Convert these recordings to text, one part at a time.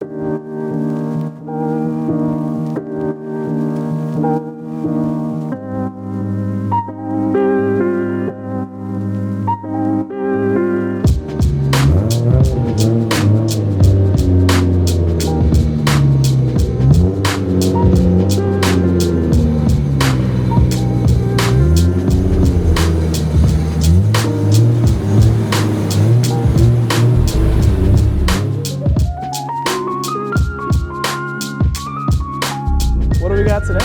What do we got today?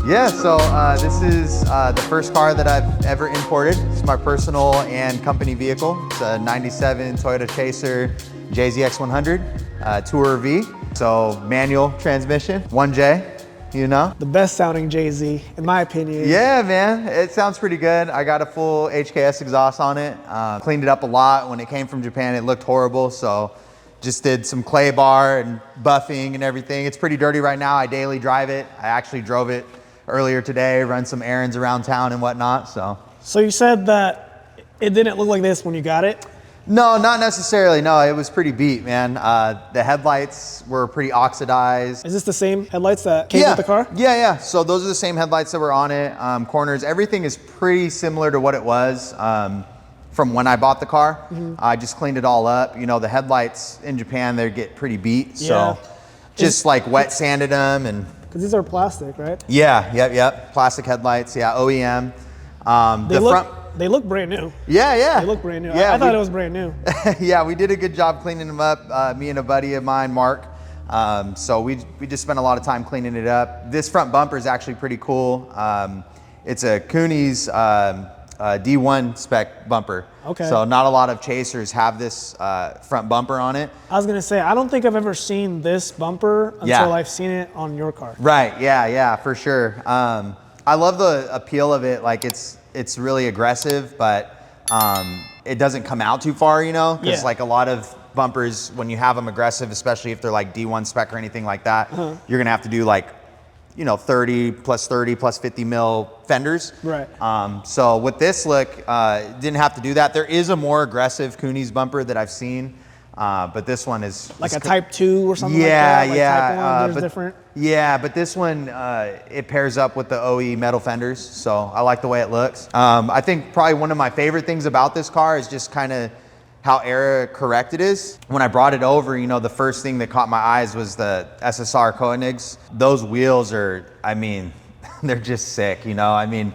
Yeah, so this is the first car that I've ever imported. It's my personal and company vehicle. It's a 97 Toyota Chaser JZX100 Tourer V. So manual transmission, 1J, you know? The best sounding JZ, in my opinion. Yeah, man, it sounds pretty good. I got a full HKS exhaust on it. Cleaned it up a lot. When it came from Japan, it looked horrible, so just did some clay bar and buffing and everything. It's pretty dirty right now. I daily drive it. I actually drove it earlier today, run some errands around town and whatnot, so. So you said that it didn't look like this when you got it? No, not necessarily. No, it was pretty beat, man. The headlights were pretty oxidized. Is this the same headlights that came with the car? Yeah. So those are the same headlights that were on it. Corners, everything is pretty similar to what it was from when I bought the car. Mm-hmm. I just cleaned it all up. You know, the headlights in Japan, they get pretty beat. Yeah. So just like wet sanded them and. Because these are plastic, right? Yeah, yep. Plastic headlights, yeah, OEM. They look brand new. Yeah. They look brand new. Yeah, I thought it was brand new. Yeah, we did a good job cleaning them up, me and a buddy of mine, Mark. So we just spent a lot of time cleaning it up. This front bumper is actually pretty cool. It's a Cooney's D1 spec bumper. Okay. So not a lot of Chasers have this front bumper on it. I was gonna say, I don't think I've ever seen this bumper until I've seen it on your car. Right, yeah, for sure. I love the appeal of it. Like it's really aggressive, but it doesn't come out too far, you know? Because like a lot of bumpers, when you have them aggressive, especially if they're like D1 spec or anything like that, you're gonna have to do like, you know, 30 plus 50 mil fenders. Right. So with this look, didn't have to do that. There is a more aggressive Cooney's bumper that I've seen, but this one is like a Type 2 or something like that? Like Type 1, there's different? Yeah, but this one, it pairs up with the OE metal fenders, so I like the way it looks. I think probably one of my favorite things about this car is just kind of how era correct it is. When I brought it over, you know, the first thing that caught my eyes was the SSR Koenigs. Those wheels are, I mean, they're just sick, you know? I mean,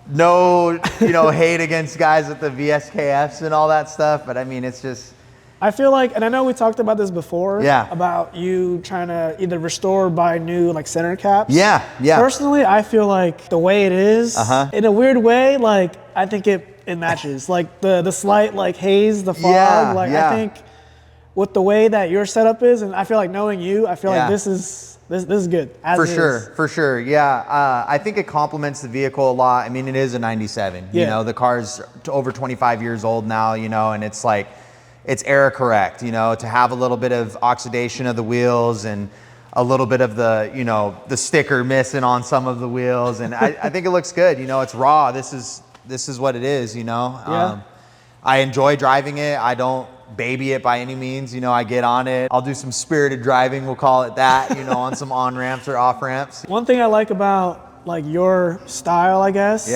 no, you know, hate against guys with the VSKFs and all that stuff, but I mean, it's just, I feel like, and I know we talked about this before, about you trying to either restore or buy new like center caps. Yeah. Personally, I feel like the way it is, in a weird way, like I think it matches. Like the slight like haze, the fog, I think with the way that your setup is, and I feel like knowing you, I feel like this is good. For sure. Yeah, I think it complements the vehicle a lot. I mean, it is a 97. You know, the car's over 25 years old now, you know, and it's like, it's era correct, you know, to have a little bit of oxidation of the wheels and a little bit of the, you know, the sticker missing on some of the wheels. And I think it looks good. You know, it's raw. This is what it is, you know. I enjoy driving it. I don't baby it by any means. You know, I get on it. I'll do some spirited driving, we'll call it that, you know, on some on ramps or off ramps. One thing I like about like your style, I guess.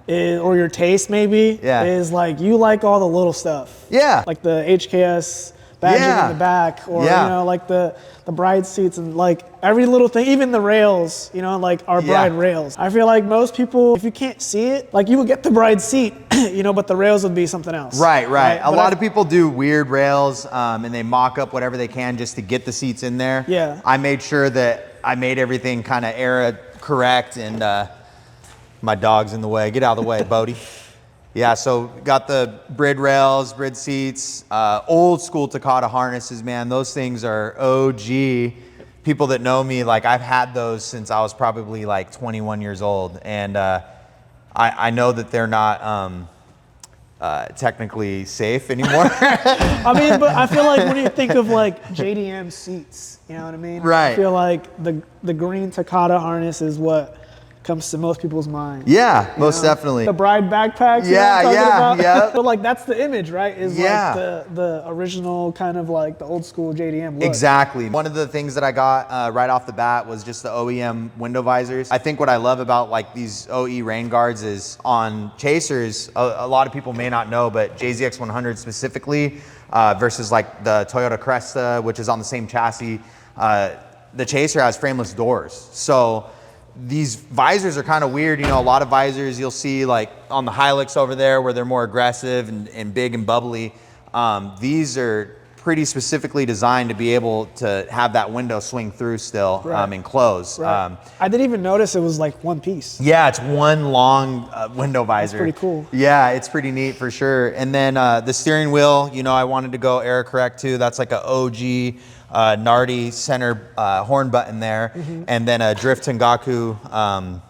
Or your taste maybe, is like you like all the little stuff. Like the HKS badging in the back, or you know, like the bride seats and like every little thing, even the rails, you know, like our bride rails. I feel like most people, if you can't see it, like you would get the bride seat, you know, but the rails would be something else. Right. A lot of people do weird rails and they mock up whatever they can just to get the seats in there. I made sure that I made everything kind of era correct, and my dog's in the way. Get out of the way, Bodie. Yeah, so got the Brid rails, Brid seats, old school Takata harnesses, man. Those things are OG. People that know me, like I've had those since I was probably like 21 years old. And I know that they're not technically safe anymore. I mean, but I feel like when you think of like JDM seats, you know what I mean? I feel like the green Takata harness is what comes to most people's minds. Yeah, most definitely. The bride backpacks. Yeah. But like that's the image, right? Is like the original kind of like the old school JDM look. Exactly. One of the things that I got right off the bat was just the OEM window visors. I think what I love about like these OE rain guards is on chasers, a lot of people may not know, but JZX100 specifically versus like the Toyota Cresta, which is on the same chassis, the chaser has frameless doors. So these visors are kind of weird. You know, a lot of visors you'll see like on the Hilux over there where they're more aggressive and big and bubbly. These are pretty specifically designed to be able to have that window swing through still and close. Right. I didn't even notice it was like one piece. Yeah, it's one long window visor. That's pretty cool. Yeah, it's pretty neat for sure. And then the steering wheel, you know, I wanted to go error correct too. That's like a OG Nardi center horn button there, and then a Drift Tengaku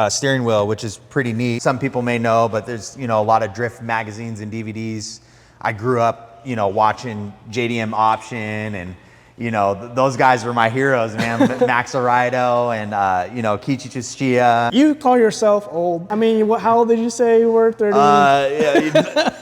steering wheel, which is pretty neat. Some people may know, but there's, you know, a lot of drift magazines and DVDs. I grew up, you know, watching JDM Option, and you know, those guys were my heroes, man. Max Arido and you know, Kichi Tsuchiya. You call yourself old. I mean, how old did you say you were? 30?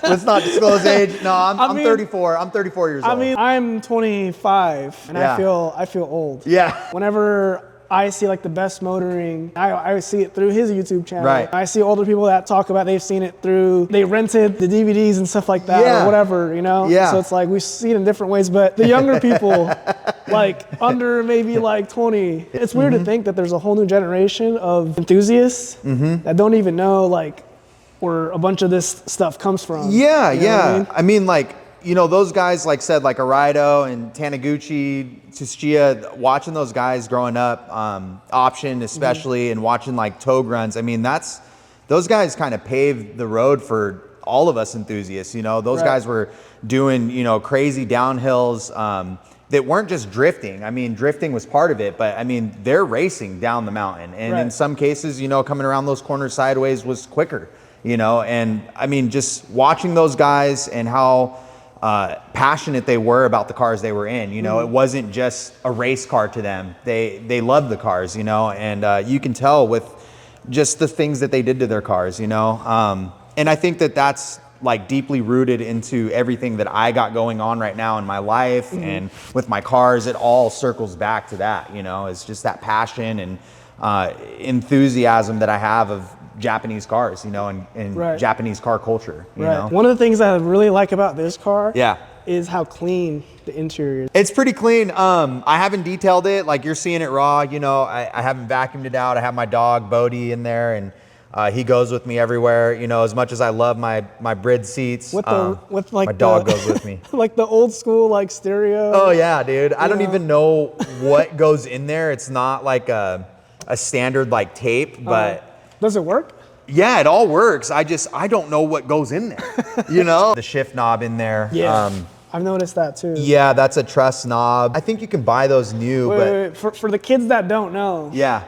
Let's not disclose age. No, I'm 34. I'm 34 years old. I mean, I'm 25, and I feel old. Yeah. Whenever I see like the best motoring, I see it through his YouTube channel. Right. I see older people that talk about they've seen it through, they rented the DVDs and stuff like that or whatever, you know? Yeah. So it's like we see it in different ways, but the younger people, like under maybe like 20, it's weird to think that there's a whole new generation of enthusiasts that don't even know like where a bunch of this stuff comes from. Yeah, you know what I mean, like, you know, those guys, like said, like Arido and Taniguchi, Tsuchiya, watching those guys growing up, Option especially, and watching like toe grunts. I mean, those guys kind of paved the road for all of us enthusiasts. You know, those guys were doing, you know, crazy downhills that weren't just drifting. I mean, drifting was part of it, but I mean, they're racing down the mountain. And in some cases, you know, coming around those corners sideways was quicker, you know, and I mean, just watching those guys and how passionate they were about the cars they were in. You know, it wasn't just a race car to them. They loved the cars, you know, and you can tell with just the things that they did to their cars, you know. And I think that that's like deeply rooted into everything that I got going on right now in my life and with my cars. It all circles back to that, you know. It's just that passion and enthusiasm that I have of Japanese cars, you know, and Japanese car culture, you know. One of the things that I really like about this car is how clean the interior is. It's pretty clean. I haven't detailed it, like you're seeing it raw, you know. I haven't vacuumed it out. I have my dog Bodhi in there, and he goes with me everywhere, you know. As much as I love my Brid seats, with like my dog goes with me. Like the old school like stereo. Oh yeah, dude. I don't even know what goes in there. It's not like a standard like tape, but does it work? Yeah, it all works. I don't know what goes in there, you know? The shift knob in there. Yeah, I've noticed that too. Yeah, that's a truss knob. I think you can buy those new. Wait. For the kids that don't know. Yeah.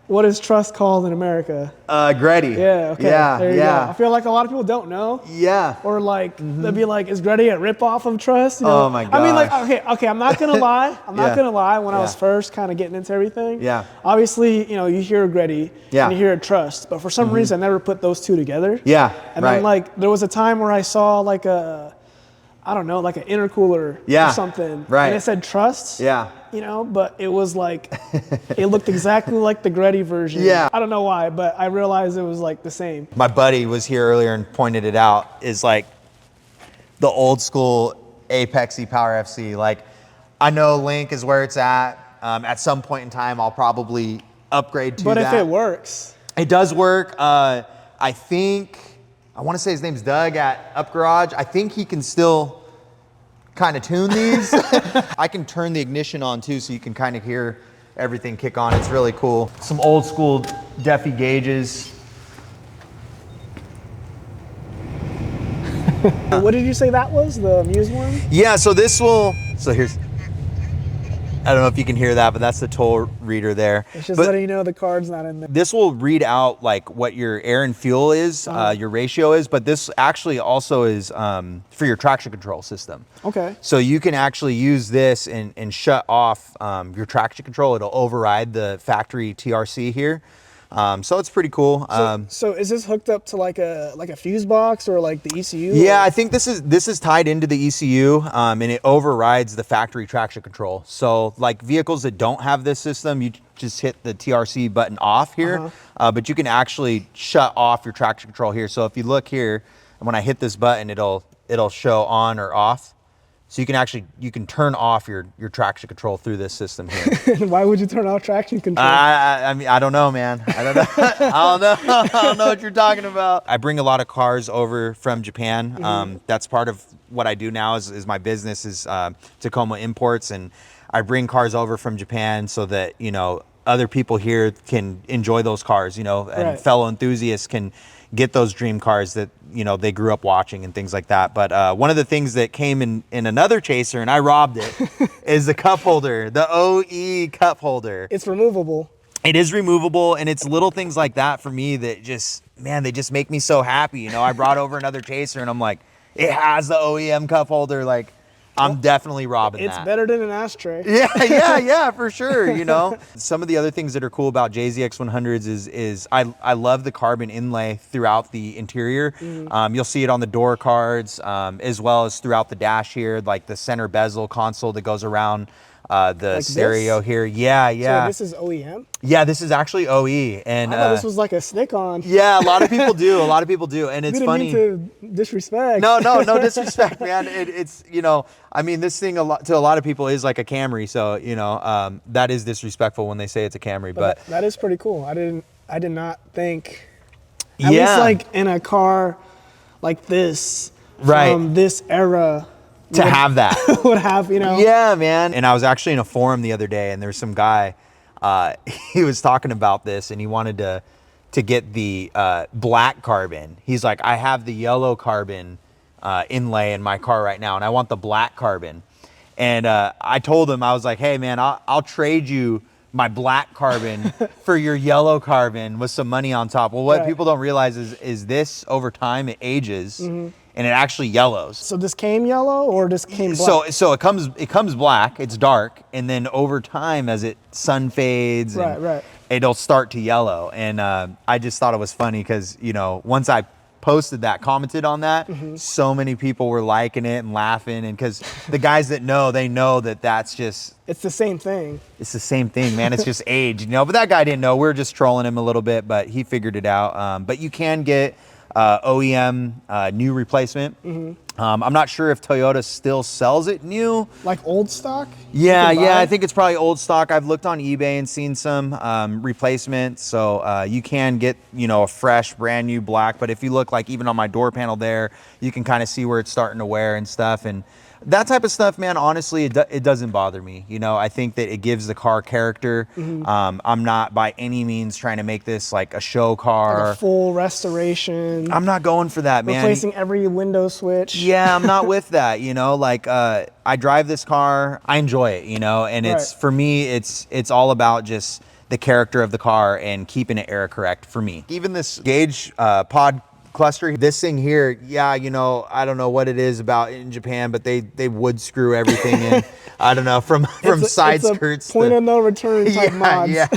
What is truss called in America? Greddy. Yeah, okay. Yeah, there you go. I feel like a lot of people don't know. Yeah. Or like, they'll be like, is Greddy a ripoff of truss? You know? Oh my gosh. I mean, like, okay, I'm not gonna lie. I'm not gonna lie. When I was first kind of getting into everything, obviously, you know, you hear a Greddy and you hear a truss, but for some reason I never put those two together. Yeah, and then like, there was a time where I saw like I don't know, like an intercooler or something. Right. And it said truss. Yeah. You know, but it was like, it looked exactly like the Greddy version. Yeah. I don't know why, but I realized it was like the same. My buddy was here earlier and pointed it out, is like the old school Apexy Power FC. Like, I know Link is where it's at. At some point in time, I'll probably upgrade to that. But if it works. It does work. I think, I want to say his name's Doug at Up Garage. I think he can still kind of tune these. I can turn the ignition on too, so you can kind of hear everything kick on. It's really cool. Some old school Deafy gauges. What did you say that was, the Muse one? Yeah, so this will, so here's, I don't know if you can hear that, but that's the toll reader there. It's just letting you know the card's not in there. This will read out like what your air and fuel is, your ratio is, but this actually also is for your traction control system. Okay. So you can actually use this and shut off your traction control. It'll override the factory TRC here. So it's pretty cool. So is this hooked up to like a fuse box or like the ECU? Yeah, I think this is tied into the ECU, and it overrides the factory traction control. So like vehicles that don't have this system, you just hit the TRC button off here, but you can actually shut off your traction control here. So if you look here, and when I hit this button, it'll show on or off. So you can turn off your traction control through this system here. Why would you turn off traction control? I mean, I don't know, man. I don't know. I don't know what you're talking about. I bring a lot of cars over from Japan. That's part of what I do now is my business is Tacoma Imports, and I bring cars over from Japan so that, you know, other people here can enjoy those cars, you know, and fellow enthusiasts can get those dream cars that, you know, they grew up watching and things like that. But one of the things that came in another chaser, and I robbed it, is the cup holder, the OE cup holder. It's removable. It is removable, and it's little things like that for me that just, man, they just make me so happy. You know, I brought over another chaser, and I'm like, it has the OEM cup holder. Like, I'm definitely robbing that. It's better than an ashtray. Yeah, for sure. You know, some of the other things that are cool about JZX100s is I love the carbon inlay throughout the interior. You'll see it on the door cards, as well as throughout the dash here, like the center bezel console that goes around the like stereo this? Here. Yeah. So this is OEM? Yeah, this is actually OE. And I thought this was like a stick-on. Yeah, a lot of people do. And it's funny. Mean to disrespect. No disrespect, man. It's, you know, I mean, this thing to a lot of people is like a Camry. So, you know, that is disrespectful when they say it's a Camry. But that is pretty cool. I did not think, at least like in a car like this, from this era, to have that would have, you know. Yeah, man. And I was actually in a forum the other day, and there's some guy, he was talking about this, and he wanted to get the black carbon. He's like, I have the yellow carbon inlay in my car right now, and I want the black carbon. And I told him, I was like, hey man, I'll trade you my black carbon for your yellow carbon with some money on top. Well, what people don't realize is this over time it ages, and it actually yellows. So this came yellow or this came black? So it comes black, it's dark, and then over time as it sun fades, it'll start to yellow. And I just thought it was funny because, you know, once I posted that, commented on that, so many people were liking it and laughing, and because the guys that know, they know that that's just, it's the same thing. It's the same thing, man. It's just age, you know. But that guy didn't know. We were just trolling him a little bit, but he figured it out. But you can get OEM new replacement. I'm not sure if Toyota still sells it new. Like old stock? Yeah, I think it's probably old stock. I've looked on eBay and seen some replacement. So you can get, you know, a fresh, brand new black. But if you look like even on my door panel there, you can kind of see where it's starting to wear and stuff. And that type of stuff, man, honestly, it doesn't bother me. You know, I think that it gives the car character. I'm not by any means trying to make this like a show car. Like a full restoration. I'm not going for that, man. Replacing every window switch. Yeah, I'm not with that, you know, like I drive this car, I enjoy it, you know, and it's, for me, it's all about just the character of the car and keeping it era correct for me. Even this gauge pod cluster, this thing here, yeah, you know, I don't know what it is about in Japan, but they would screw everything in. I don't know, from side skirts. It's a point of no return type mods. Yeah,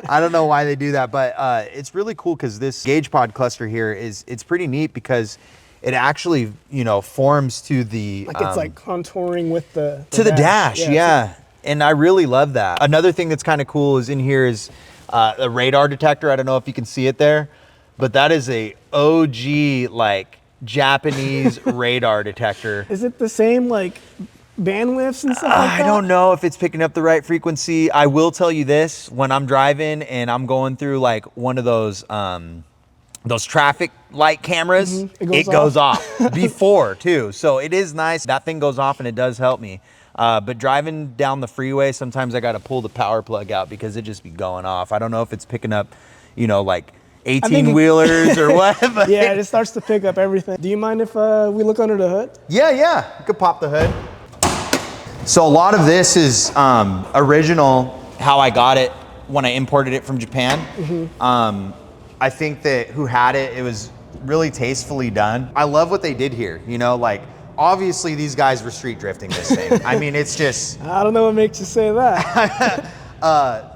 I don't know why they do that, but it's really cool because this gauge pod cluster here it's pretty neat because it actually, you know, forms to the like it's like contouring with the dash. Yeah. And I really love that. Another thing that's kind of cool is in here is a radar detector. I don't know if you can see it there, but that is a OG like Japanese radar detector. Is it the same like bandwidths and stuff like that? I don't know if it's picking up the right frequency. I will tell you this, when I'm driving and I'm going through like one of those traffic light cameras, it goes off before too. So it is nice. That thing goes off and it does help me. But driving down the freeway, sometimes I got to pull the power plug out because it just be going off. I don't know if it's picking up, you know, like 18-wheelers or what. But yeah, it starts to pick up everything. Do you mind if we look under the hood? Yeah. You could pop the hood. So a lot of this is original, how I got it when I imported it from Japan. I think that who had it, it was really tastefully done. I love what they did here. You know, like, obviously these guys were street drifting this thing. I mean, it's just... I don't know what makes you say that.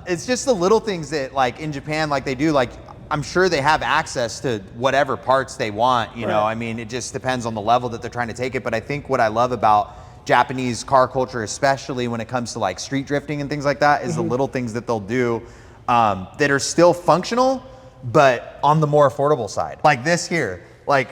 It's just the little things that, like, in Japan, like they do, like, I'm sure they have access to whatever parts they want, you know. I mean, it just depends on the level that they're trying to take it. But I think what I love about Japanese car culture, especially when it comes to like street drifting and things like that, is the little things that they'll do that are still functional, but on the more affordable side. Like this here, like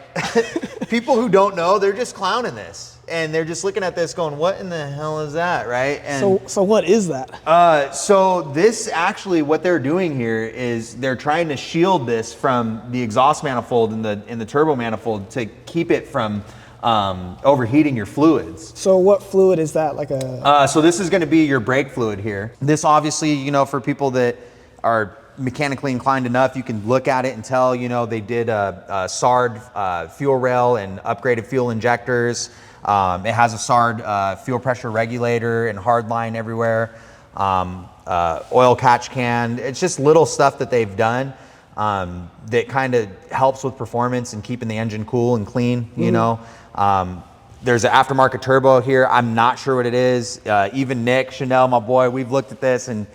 people who don't know, they're just clowning this. And they're just looking at this going, what in the hell is that, right? And so what is that? So this actually, what they're doing here is they're trying to shield this from the exhaust manifold and the turbo manifold to keep it from overheating your fluids. So what fluid is that? Like a? So this is going to be your brake fluid here. This obviously, you know, for people that are mechanically inclined enough, you can look at it and tell, you know, they did a SARD fuel rail and upgraded fuel injectors. It has a SARD fuel pressure regulator and hard line everywhere. Oil catch can. It's just little stuff that they've done that kind of helps with performance and keeping the engine cool and clean, you know. There's an aftermarket turbo here. I'm not sure what it is. Even Nick Chanel, my boy, we've looked at this and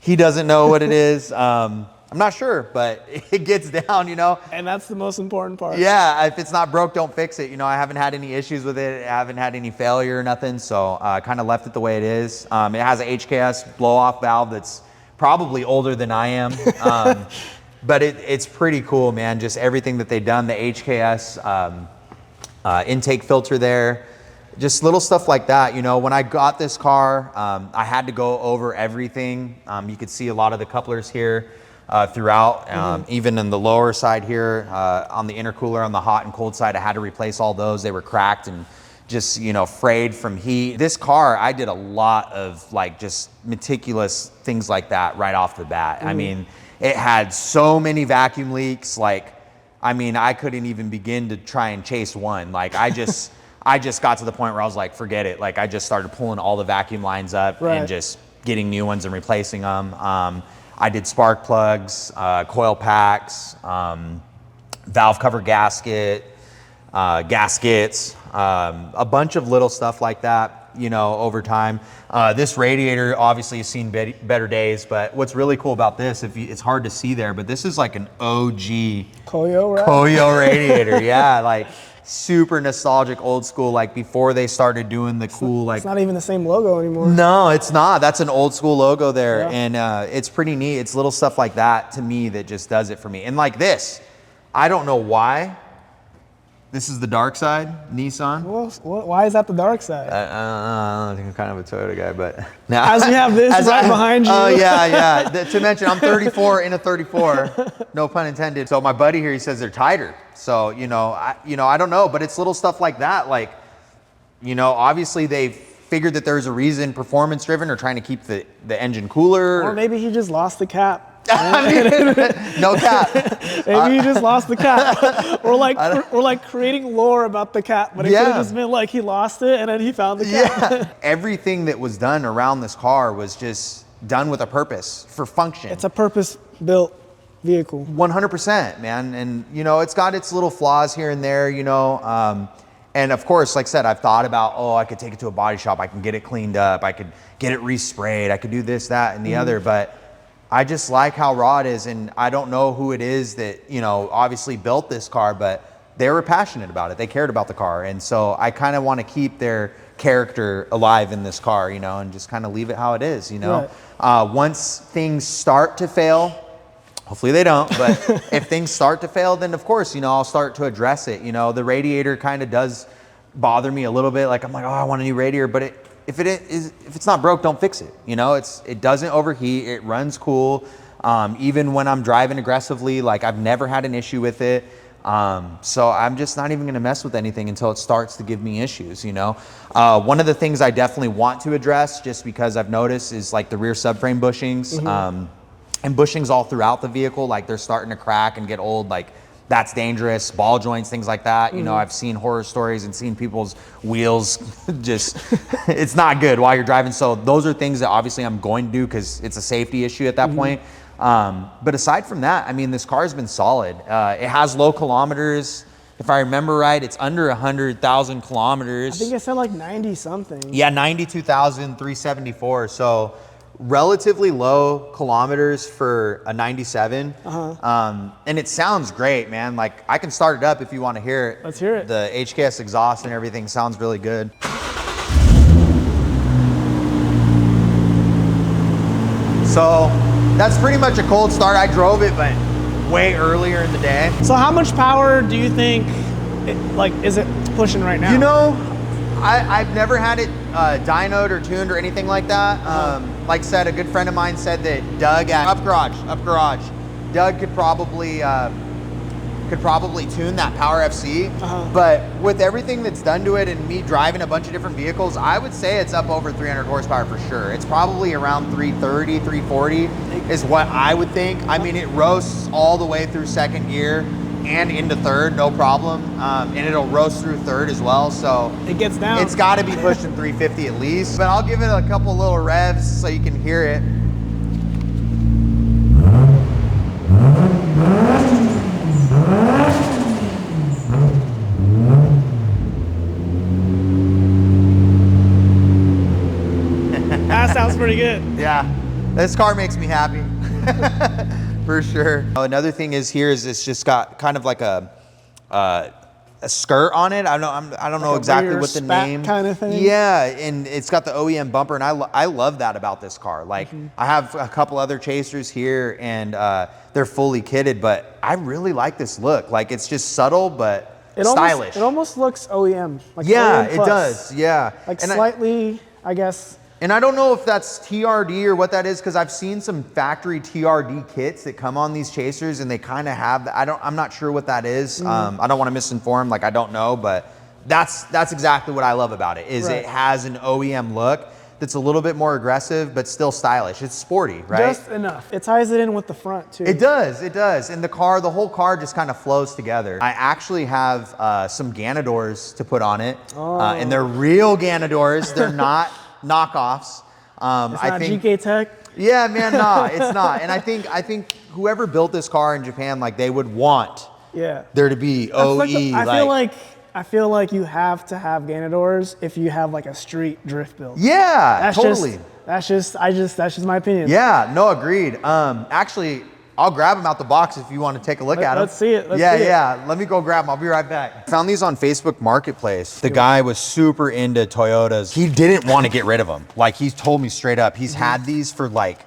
he doesn't know what it is. I'm not sure, but it gets down, you know. And that's the most important part. Yeah, if it's not broke, don't fix it. You know, I haven't had any issues with it. I haven't had any failure or nothing, so I kind of left it the way it is. It has an HKS blow-off valve that's probably older than I am, but it's pretty cool, man. Just everything that they've done, the HKS intake filter there, just little stuff like that. You know, when I got this car, I had to go over everything. You could see a lot of the couplers here. Throughout, even in the lower side here, on the intercooler, on the hot and cold side, I had to replace all those. They were cracked and just, you know, frayed from heat. This car, I did a lot of like just meticulous things like that right off the bat. I mean, it had so many vacuum leaks. Like, I mean, I couldn't even begin to try and chase one. Like I just got to the point where I was like, forget it. Like I just started pulling all the vacuum lines up and just getting new ones and replacing them. I did spark plugs, coil packs, valve cover gasket, gaskets, a bunch of little stuff like that, you know, over time. This radiator obviously has seen better days, but what's really cool about this, it's hard to see there, but this is like an OG Koyo radiator. Yeah, like super nostalgic, old school, like before they started doing the cool, like. It's not even the same logo anymore. No, it's not. That's an old school logo there. And it's pretty neat. It's little stuff like that to me that just does it for me. And like this, I don't know why. This is the dark side, Nissan. Well, why is that the dark side? I think I'm kind of a Toyota guy, but now. As we have this right behind you. Oh yeah. To mention, I'm 34 in a 34, no pun intended. So my buddy here, he says they're tighter. So I don't know, but it's little stuff like that. Like, you know, obviously they figured that there's a reason, performance driven, or trying to keep the engine cooler. Or maybe he just lost the cap. No cap. Maybe he just lost the cap. Or like creating lore about the cap, but it could have just been like he lost it and then he found the cap. Yeah. Everything that was done around this car was just done with a purpose, for function. It's a purpose-built vehicle. 100%, man. And you know, it's got its little flaws here and there, you know. And of course, like I said, I've thought about, I could take it to a body shop, I can get it cleaned up, I could get it resprayed, I could do this, that, and the other, but I just like how raw it is, and I don't know who it is that, you know, obviously built this car, but they were passionate about it. They cared about the car, and so I kind of want to keep their character alive in this car, you know, and just kind of leave it how it is, you know. Right. Once things start to fail, hopefully they don't, but if things start to fail, then of course, you know, I'll start to address it. You know, the radiator kind of does bother me a little bit. Like I'm like, I want a new radiator, but if it's not broke, don't fix it. You know, it doesn't overheat. It runs cool. Even when I'm driving aggressively, like I've never had an issue with it. So I'm just not even going to mess with anything until it starts to give me issues. You know, one of the things I definitely want to address, just because I've noticed, is like the rear subframe bushings, and bushings all throughout the vehicle. Like they're starting to crack and get old. Like that's dangerous. Ball joints, things like that. You know, I've seen horror stories and seen people's wheels just, it's not good while you're driving. So those are things that obviously I'm going to do because it's a safety issue at that point. But aside from that, I mean, this car's been solid. It has low kilometers. If I remember right, it's under 100,000 kilometers. I think it said like 90 something. Yeah, 92,374. So relatively low kilometers for a 97. And it sounds great, man. Like, I can start it up if you want to hear it. Let's hear it. The HKS exhaust and everything sounds really good. So that's pretty much a cold start. I drove it, but way earlier in the day. So how much power do you think, is it pushing right now? You know, I've never had it dynoed or tuned or anything like that. Like I said, a good friend of mine said that Doug at Up Garage, Doug could probably tune that Power FC. But with everything that's done to it and me driving a bunch of different vehicles, I would say it's up over 300 horsepower for sure. It's probably around 330, 340 is what I would think. I mean, it roasts all the way through second gear and into third, no problem. And it'll roast through third as well. So it gets down. It's got to be pushing 350 at least. But I'll give it a couple little revs so you can hear it. That sounds pretty good. Yeah, this car makes me happy. For sure. Another thing is here is it's just got kind of like a skirt on it. I don't know exactly what the name kind of thing. Yeah, and it's got the OEM bumper, and I love that about this car. Like I have a couple other chasers here, and they're fully kitted, but I really like this look. Like it's just subtle but stylish. It almost looks OEM. Like yeah, OEM it does. Yeah, like and slightly, I guess. And I don't know if that's TRD or what that is, because I've seen some factory TRD kits that come on these chasers, and they kind of have. I'm not sure what that is. I don't want to misinform. Like I don't know, but that's exactly what I love about it. Is it has an OEM look that's a little bit more aggressive, but still stylish. It's sporty, right? Just enough. It ties it in with the front too. It does. It does. And the whole car just kind of flows together. I actually have some Ganadors to put on it, and they're real Ganadors. They're not knockoffs. I think GK Tech. Yeah, man, nah, it's not. And I think whoever built this car in Japan, like they would want there to be OE. I feel like you have to have Ganadors if you have like a street drift build. Yeah, totally. That's just my opinion. Yeah, no, agreed. Actually, I'll grab them out the box if you want to take a look at them. Let's see it. Yeah. Let me go grab them. I'll be right back. Found these on Facebook Marketplace. The guy was super into Toyotas. He didn't want to get rid of them. Like he told me straight up, he's had these for like,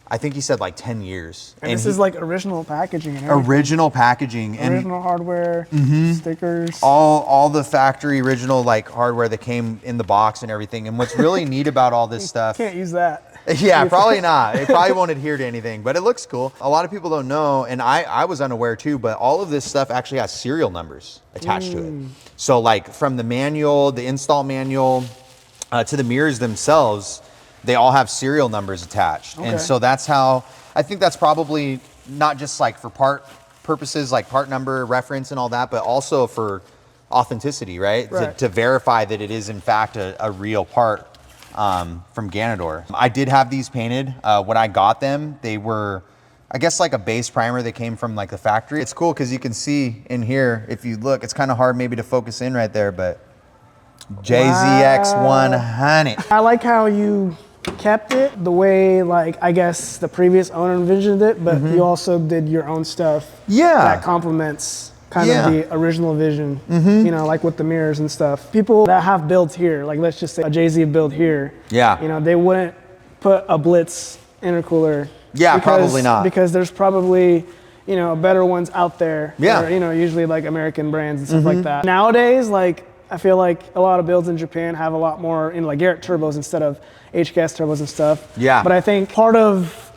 I think he said like 10 years. And this is like original packaging and everything. Original packaging. Original hardware, stickers. All the factory original like hardware that came in the box and everything. And what's really neat about all this stuff. Can't use that. Yeah, probably not. It probably won't adhere to anything, but it looks cool. A lot of people don't know, and I was unaware too, but all of this stuff actually has serial numbers attached to it. So like from the manual, the install manual, to the mirrors themselves, they all have serial numbers attached. And so that's how, I think that's probably not just like for part purposes, like part number reference and all that, but also for authenticity, right? To verify that it is in fact a real part. From Ganador. I did have these painted. When I got them, they were, I guess like a base primer that came from like the factory. It's cool because you can see in here, if you look, it's kind of hard maybe to focus in right there, but JZX100. I like how you kept it the way like, I guess the previous owner envisioned it, but you also did your own stuff that complements kind of the original vision, you know, like with the mirrors and stuff. People that have builds here, like let's just say a JZ build here, you know, they wouldn't put a Blitz intercooler. Yeah, probably not. Because there's probably, you know, better ones out there. Or, you know, usually like American brands and stuff like that. Nowadays, like, I feel like a lot of builds in Japan have a lot more, you know, like Garrett turbos instead of HKS turbos and stuff. Yeah. But I think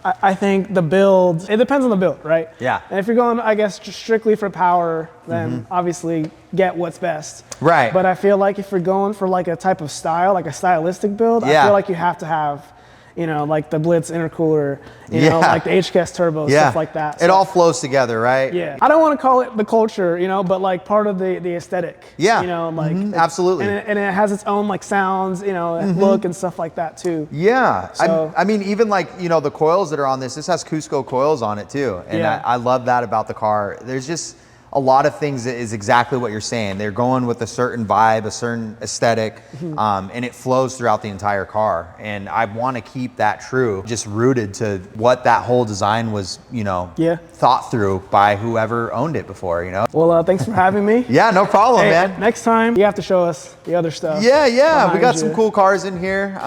I think the build, it depends on the build, right? Yeah. And if you're going, I guess, just strictly for power, then obviously get what's best. Right. But I feel like if you're going for like a type of style, like a stylistic build, I feel like you have to have, you know, like the Blitz intercooler, you know, like the HKS turbo, stuff like that. So, it all flows together, right? Yeah. I don't want to call it the culture, you know, but like part of the aesthetic. Yeah. You know, like. Absolutely. And it has its own like sounds, you know, look and stuff like that too. Yeah. So, I mean, even like, you know, the coils that are on this has Cusco coils on it too. And I love that about the car. There's just a lot of things is exactly what you're saying. They're going with a certain vibe, a certain aesthetic, and it flows throughout the entire car. And I want to keep that true, just rooted to what that whole design was, you know, thought through by whoever owned it before, you know? Well, thanks for having me. Yeah, no problem, man. Next time, you have to show us the other stuff. Yeah, we got some cool cars in here.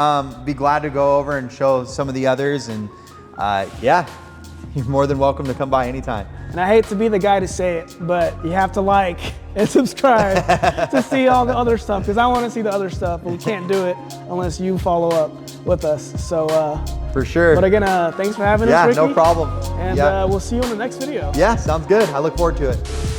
Be glad to go over and show some of the others. And yeah, you're more than welcome to come by anytime. And I hate to be the guy to say it, but you have to like and subscribe to see all the other stuff, because I want to see the other stuff, but we can't do it unless you follow up with us. So for sure. But again, thanks for having us, Ricky. Yeah, no problem. And we'll see you in the next video. Yeah, sounds good. I look forward to it.